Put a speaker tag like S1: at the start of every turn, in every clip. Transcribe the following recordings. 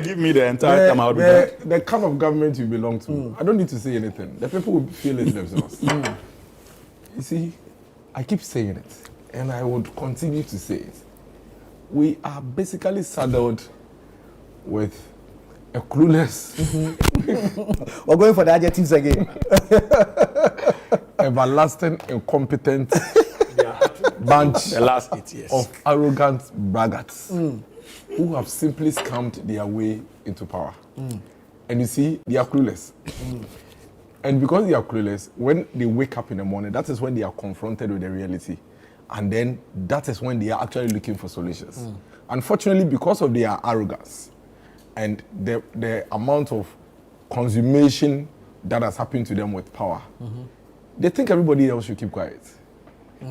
S1: Give me the entire time.
S2: The kind of government you belong to. I don't need to say anything. The people will feel it themselves. You see, I keep saying it, and I would continue to say it. We are basically saddled with a clueless.
S3: We're going for the adjectives again.
S2: Everlasting, incompetent bunch
S1: the last 8 years
S2: of arrogant braggarts who have simply scammed their way into power. And you see, they are clueless. And because they are clueless, when they wake up in the morning, that is when they are confronted with the reality. And then that is when they are actually looking for solutions. Unfortunately, because of their arrogance and the amount of consummation that has happened to them with power, they think everybody else should keep quiet.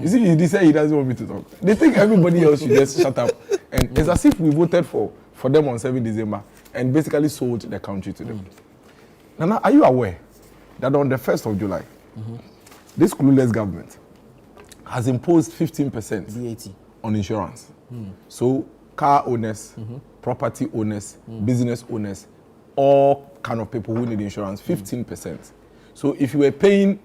S2: You see, he said he doesn't want me to talk. They think everybody else should just shut up. And it's as if we voted for them on 7 December and basically sold the country to them. Now, are you aware that on the 1st of July, this clueless government has imposed 15%
S3: VAT
S2: on insurance? So car owners, property owners, business owners, all kind of people who need insurance, 15%. So if you were paying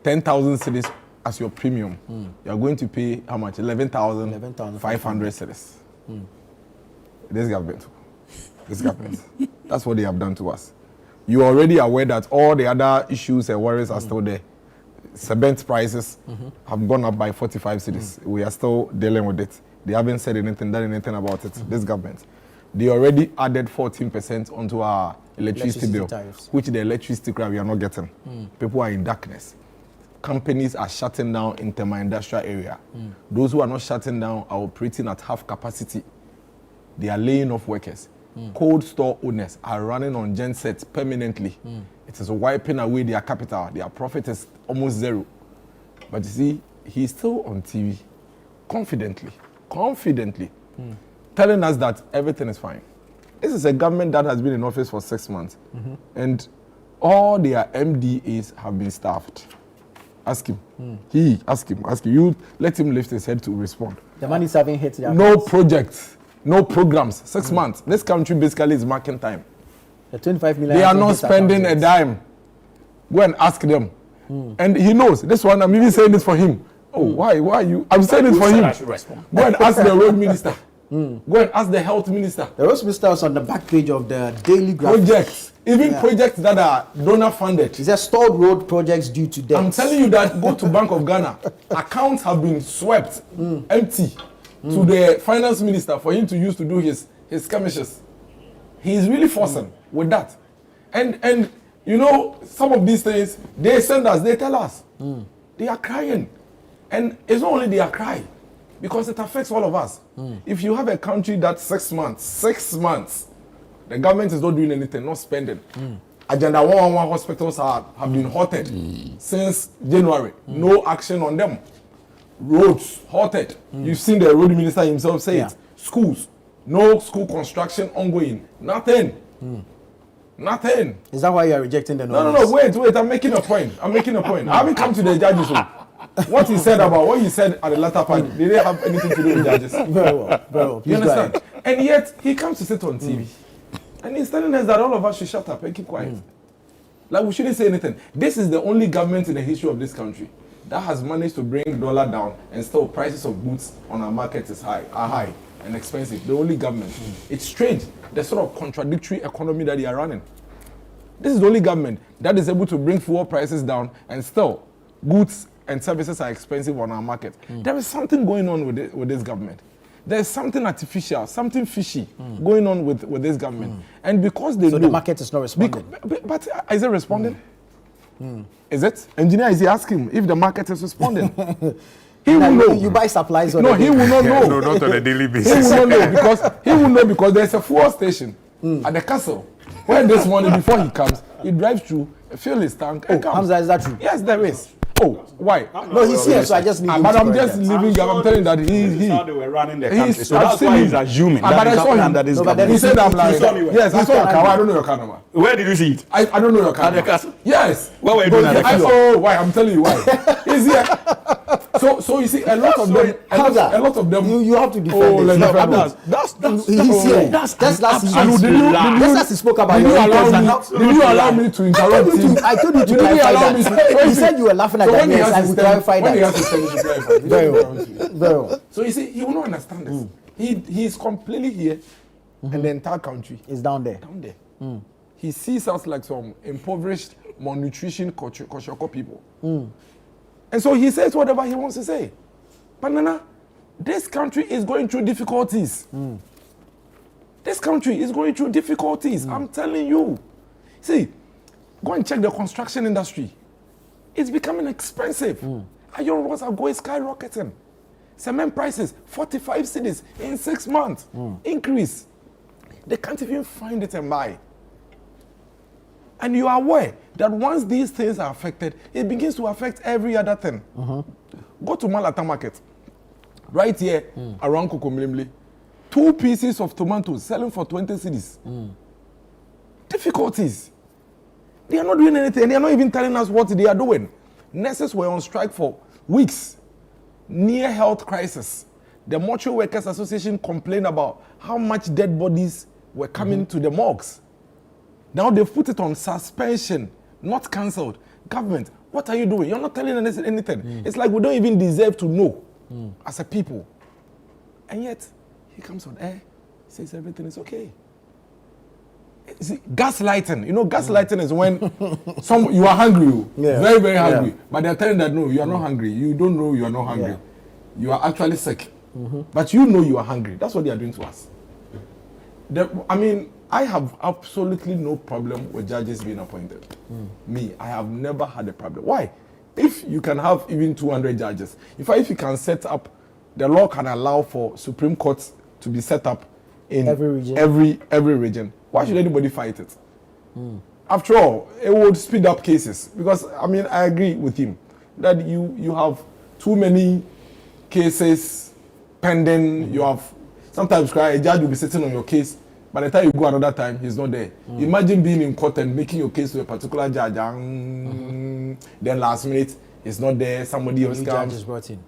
S2: 10,000 cedis as your premium, you are going to pay how much? 11,500 cedis. This government. That's what they have done to us. You are already aware that all the other issues and worries are still there. Cement prices have gone up by 45 cedis. We are still dealing with it. They haven't said anything, done anything about it. This government. They already added 14% onto our electricity bill,
S3: tariffs,
S2: which the electricity crowd we are not getting. People are in darkness. Companies are shutting down in the industrial area. Those who are not shutting down are operating at half capacity. They are laying off workers. Cold store owners are running on gensets permanently. It is wiping away their capital. Their profit is almost zero. But you see, he's still on TV, confidently, telling us that everything is fine. This is a government that has been in office for 6 months. And all their MDAs have been staffed. Ask him. Ask him. You let him lift his head to respond.
S3: The money is having hit.
S2: No projects, no programs. 6 months. This country basically is marking time.
S3: The 25 million.
S2: They are not spending a dime. Go and ask them. And he knows. This one, I'm even saying this for him. Oh, why you? I'm saying it for him. Go and ask the road minister. Go and ask the health minister.
S3: The road minister was on the back page of the Daily Graphic.
S2: Projects. Even projects that are donor funded.
S3: Is there stalled road projects due to debt?
S2: I'm telling you that go to Bank of Ghana. Accounts have been swept empty to the finance minister for him to use to do his skirmishes. He is really forcing with that. And you know, some of these things, they send us, they tell us. They are crying. And it's not only they are crying, because it affects all of us. If you have a country that 6 months, the government is not doing anything, not spending. Agenda 111 hospitals have been halted since January. No action on them. Roads halted. You've seen the road minister himself say it. Schools, no school construction ongoing. Nothing. Nothing.
S3: Is that why you are rejecting the
S2: No, wait. I'm making a point. I haven't come to the judges. What he said at the latter part, did they have anything to do with judges?
S3: Very well.
S2: You understand? And yet, he comes to sit on TV. And he's telling us that all of us should shut up and keep quiet. Like, we shouldn't say anything. This is the only government in the history of this country that has managed to bring dollar down and still prices of goods on our market are high and expensive. The only government. It's strange, the sort of contradictory economy that they are running. This is the only government that is able to bring fuel prices down and still goods and services are expensive on our market. There is something going on with this government. There's something artificial, something fishy going on with this government. And because they know...
S3: So the market is not responding.
S2: But is it responding? Is it? Engineer, is he asking if the market is responding? He will know.
S3: You buy supplies on
S2: No, he will not know.
S1: No, not on a daily basis.
S2: He will know because there's a fuel station at the castle where this morning before he comes, he drives through, fill his tank and comes.
S3: Hamza, is that true?
S2: Yes, there is. Oh, why?
S3: No, he's here, so I just need him
S2: But
S3: to
S2: I'm
S3: correct
S2: just
S3: that.
S2: leaving. I'm telling that
S1: This
S2: he
S1: is how they were running the
S2: he's-
S1: country. So
S2: I've
S1: that's
S2: seen
S1: why
S2: him.
S1: he's assuming
S2: But
S1: that
S2: I
S1: is
S2: saw
S1: happening
S2: him.
S1: under this
S3: No, but
S1: government.
S2: He said I'm lying.
S1: You saw me where?
S2: Yes, I saw your car. I don't know your car number.
S1: Where did you see it?
S2: I don't know your car.
S1: At the castle?
S2: Yes.
S1: What were you doing at the
S2: I
S1: castle?
S2: saw why. I'm telling you why. He's here. So you see, a lot of them. A lot of them.
S3: You have to defend
S2: Oh,
S3: this.
S2: let's
S3: No,
S2: defend
S3: I'm
S2: this.
S1: That's
S3: He's here.
S1: that's
S3: That's last he
S2: And
S3: used.
S2: did you-
S3: That's as he spoke about
S2: Did you
S3: your
S2: allow
S3: interest.
S2: me? Did you allow me to interrupt him?
S3: I told you to
S2: You didn't
S3: clarify
S2: allow me
S3: that.
S2: to-
S3: You said you were laughing at
S2: So
S3: that.
S2: when he
S3: Yes,
S2: has
S3: I
S2: to
S3: will
S2: stand-
S3: clarify
S2: when he has
S3: that.
S2: to stand, he should clarify.
S3: Very well. Very well.
S2: So you see, he will not understand this. He's completely here, and the entire country
S3: It's down there.
S2: down there. He sees us like some impoverished, malnutrition, Koshoko people. And so he says whatever he wants to say. But Nana, this country is going through difficulties. This country is going through difficulties. I'm telling you. See, go and check the construction industry. It's becoming expensive. Iron rods are going skyrocketing. Cement prices, 45 cedis in 6 months. Increase. They can't even find it and buy. And you are aware that once these things are affected, it begins to affect every other thing. Go to Malata Market. Right here, around Kokomilimli. 2 pieces of tomatoes selling for 20 cedis. Difficulties. They are not doing anything. They are not even telling us what they are doing. Nurses were on strike for weeks. Near health crisis. The Mortuary Workers Association complained about how much dead bodies were coming to the morgues. Now they've put it on suspension, not cancelled. Government, what are you doing? You're not telling us anything. It's like we don't even deserve to know as a people. And yet, he comes on air, says everything is okay. See, gaslighting. You know, gaslighting is when you are hungry, very, very hungry. But they're telling that, no, you are not hungry. You don't know you are not hungry. You are actually sick. But you know you are hungry. That's what they are doing to us. I have absolutely no problem with judges being appointed. Me, I have never had a problem. Why? If you can have even 200 judges, if you can set up, the law can allow for Supreme Court to be set up in
S3: Every region.
S2: Every region. Why should anybody fight it? After all, it would speed up cases. Because, I agree with him that you have too many cases pending. You have, sometimes a judge will be sitting on your case. By the time you go another time, he's not there. Imagine being in court and making your case to a particular judge. Then last minute, he's not there. Somebody else
S3: New
S2: comes.
S3: judge is brought in.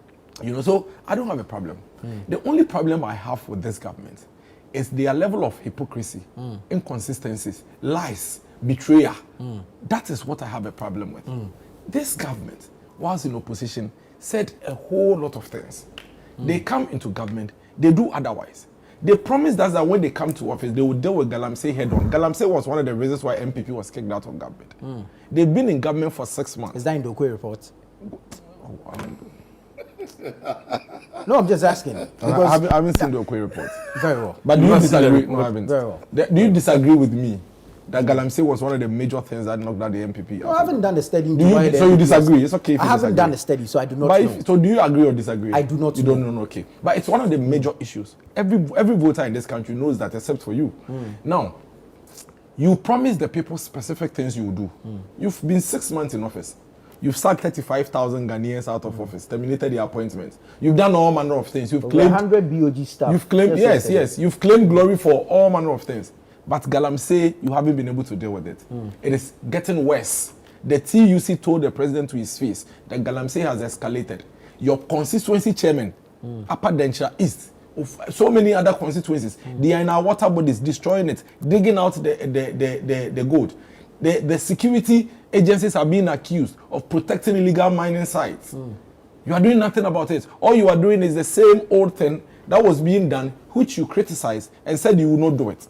S2: So I don't have a problem. The only problem I have with this government is their level of hypocrisy, inconsistencies, lies, betrayal. That is what I have a problem with. This government, whilst in opposition, said a whole lot of things. They come into government, they do otherwise. They promised us that when they come to office, they would deal with Galamsey head on. Galamsey was one of the reasons why MPP was kicked out of government. They've been in government for 6 months.
S3: Is that in the Okwe report? No, I'm just asking.
S2: I haven't seen the Okwe report.
S3: Very well.
S2: But do you
S1: Not seen the
S2: disagree?
S1: report.
S2: No, I haven't.
S3: Very well.
S2: Do you disagree with me that Galamsey was one of the major things that knocked out the MPP?
S3: No, I haven't done the study.
S2: So you disagree? It's okay if
S3: I
S2: you
S3: haven't
S2: disagree.
S3: done the study, so I do not
S2: But
S3: know.
S2: so do you agree or disagree?
S3: I do not
S2: You don't know, okay. But it's one of the major issues. Every voter in this country knows that except for you. Now, you promised the people specific things you will do. You've been 6 months in office. You've sacked 35,000 Ghanaians out of office, terminated their appointments. You've done all manner of things. You've
S3: Over
S2: claimed
S3: 100 BOG staff.
S2: You've claimed, yes. You've claimed glory for all manner of things. But Galamsey, you haven't been able to deal with it. It is getting worse. The TUC told the president to his face that Galamsey has escalated. Your constituency chairman, Upper Denshire East, so many other constituencies, they are in our water bodies, destroying it, digging out the gold. The security agencies are being accused of protecting illegal mining sites. You are doing nothing about it. All you are doing is the same old thing that was being done, which you criticized and said you will not do it.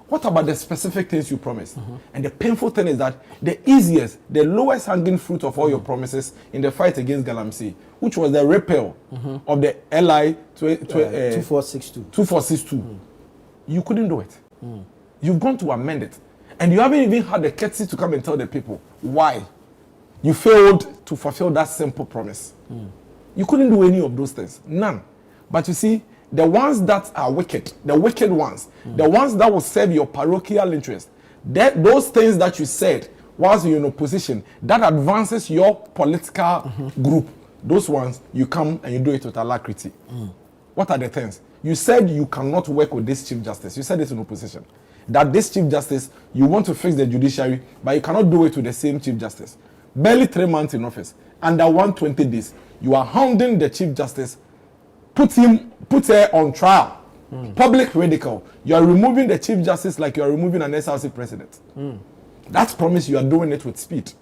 S2: What about the specific things you promised? And the painful thing is that the easiest, the lowest hanging fruit of all your promises in the fight against Galamsey, which was the repeal of the LI
S3: 2462.
S2: 2462, you couldn't do it. You've gone to amend it. And you haven't even had the courtesy to come and tell the people why you failed to fulfill that simple promise. You couldn't do any of those things. None. But you see, the ones that are wicked, the wicked ones, the ones that will serve your parochial interest, those things that you said whilst you're in opposition, that advances your political group. Those ones, you come and you do it with alacrity. What are the things? You said you cannot work with this Chief Justice. You said it in opposition. That this Chief Justice, you want to fix the judiciary, but you cannot do it with the same Chief Justice. Barely 3 months in office. Under 120 days, you are hounding the Chief Justice, put her on trial. Public ridicule. You are removing the Chief Justice like you are removing an SRC president. That promise, you are doing it with speed.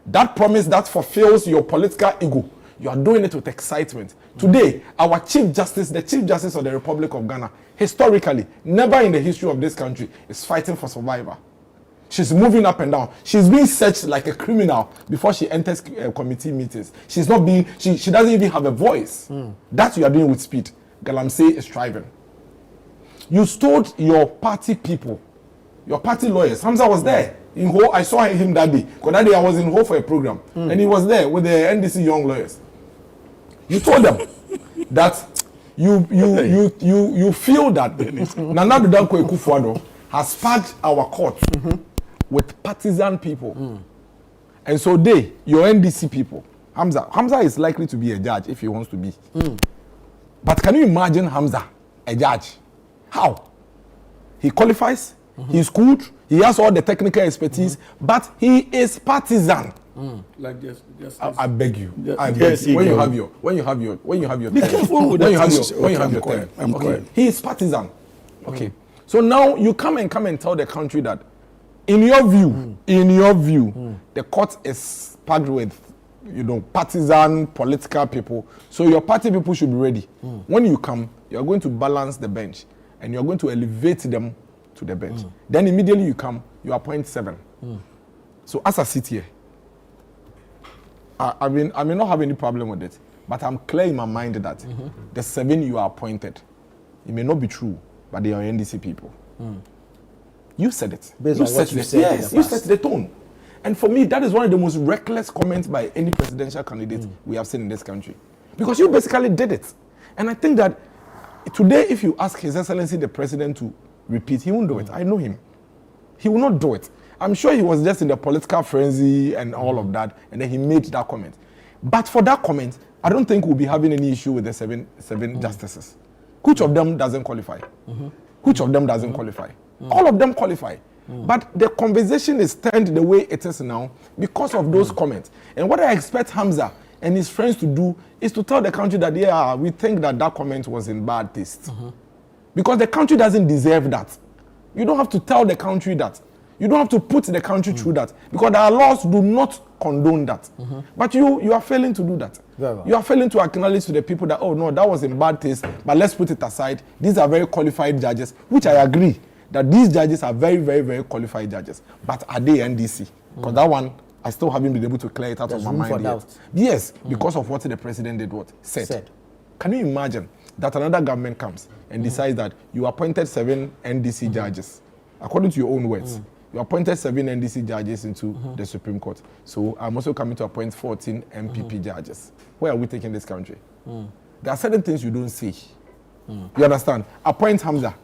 S2: That promise that fulfills your political ego, you are doing it with excitement. Today, our Chief Justice, the Chief Justice of the Republic of Ghana, historically, never in the history of this country, is fighting for survival. She's moving up and down. She's being searched like a criminal before she enters committee meetings. She's not being, she doesn't even have a voice. That you are doing with speed. Galamsey is striving. You stole your party people, your party lawyers. Hamza was there. In Ho, I saw him that day. Because that day I was in Ho for a program. And he was there with the NDC young lawyers. You told them that you feel that Nana Dankwa Ekufuado has packed our court with partisan people. And so your NDC people, Hamza is likely to be a judge if he wants to be. But can you imagine Hamza, a judge? How? He qualifies, he's good, he has all the technical expertise, but he is partisan.
S1: Like just
S2: I beg you. When you have your
S1: be careful with
S2: your turn. Okay. He is partisan. Okay. So now you come and tell the country that in your view, the court is packed with partisan political people. So your party people should be ready. When you come, you are going to balance the bench and you are going to elevate them to the bench. Then immediately you come, you appoint 7. So as I sit here, I may not have any problem with it, but I'm clear in my mind that the 7 you are appointed, it may not be true, but they are NDC people. You said it.
S3: Based on what you said.
S2: Yes, you set the tone. And for me, that is one of the most reckless comments by any presidential candidate we have seen in this country. Because you basically did it. And I think that today, if you ask His Excellency the President to repeat, he won't do it. I know him. He will not do it. I'm sure he was just in the political frenzy and all of that, and then he made that comment. But for that comment, I don't think we'll be having any issue with the seven justices. Which of them doesn't qualify? Which of them doesn't qualify? All of them qualify. But the conversation is turned the way it is now because of those comments. And what I expect Hamza and his friends to do is to tell the country that, yeah, we think that comment was in bad taste. Because the country doesn't deserve that. You don't have to tell the country that. You don't have to put the country through that. Because our laws do not condone that. But you are failing to do that. You are failing to acknowledge to the people that, oh no, that was in bad taste, but let's put it aside. These are very qualified judges, which I agree that these judges are very, very, very qualified judges. But are they NDC? Because that one, I still haven't been able to clear it out of my mind yet. Yes, because of what the president did, said. Can you imagine that another government comes and decides that you appointed 7 NDC judges, according to your own words, you appointed 7 NDC judges into the Supreme Court. So I'm also coming to appoint 14 MPP judges. Where are we taking this country? There are certain things you don't see. You understand? Appoint Hamza.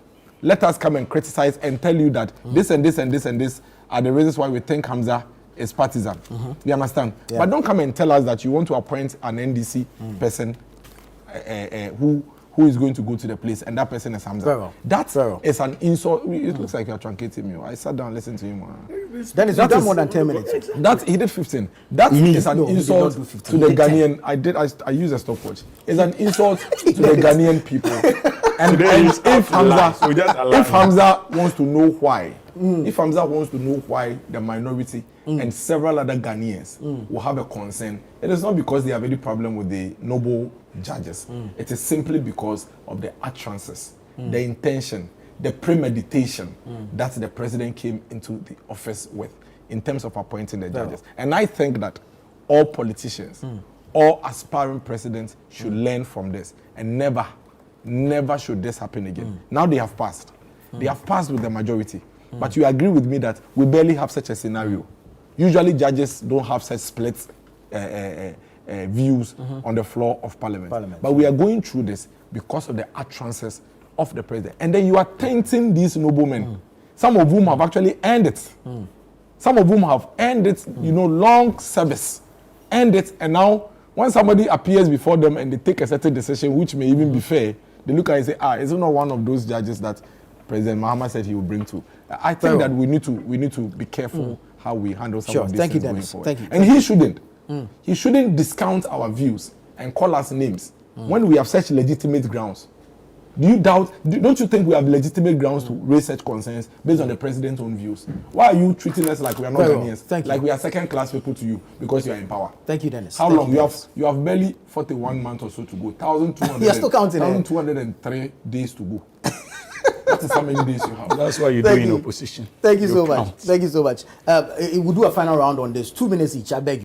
S2: Let us come and criticize and tell you that this and this and this and this are the reasons why we think Hamza is partisan. You understand? Yeah. But don't come and tell us that you want to appoint an NDC person who is going to go to the place, and that person is Hamza. That is an insult. It looks like you're truncating me. I sat down and listened to him.
S3: Then it's done more than 10 minutes.
S2: He did 15. That is an insult to the Ghanaian. I use a stopwatch. It's an insult to the Ghanaian people. And if Hamza wants to know why, the minority and several other Ghanaians will have a concern, it is not because they have any problem with the noble judges. It is simply because of the utterances, the intention, the premeditation that the president came into the office with in terms of appointing the judges. And I think that all politicians, all aspiring presidents should learn from this, and never should this happen again. Now they have passed. They have passed with the majority. But you agree with me that we barely have such a scenario. Usually judges don't have such split views on the floor of parliament. But we are going through this because of the utterances of the president. And then you are tainting these noblemen, some of whom have actually earned it. Some of whom have earned it, long service, earned it, and now when somebody appears before them and they take a certain decision, which may even be fair, they look at it and say, is it not one of those judges that President Mahama said he will bring to? I think that we need to be careful how we handle some of these things going forward.
S3: Thank you.
S2: And he shouldn't discount our views and call us names when we have such legitimate grounds. Don't you think we have legitimate grounds to raise such concerns based on the president's own views? Why are you treating us like we are not Ghanaians? Like we are second-class people to you because you are in power?
S3: Thank you, Dennis.
S2: How long? You have barely 41 months or so to go. 1,200.
S3: You're still counting.
S2: 1,203 days to go. That is how many days you have.
S4: That's why you're doing opposition.
S3: Thank you so much. Thank you so much. We'll do a final round on this. 2 minutes each. I beg you.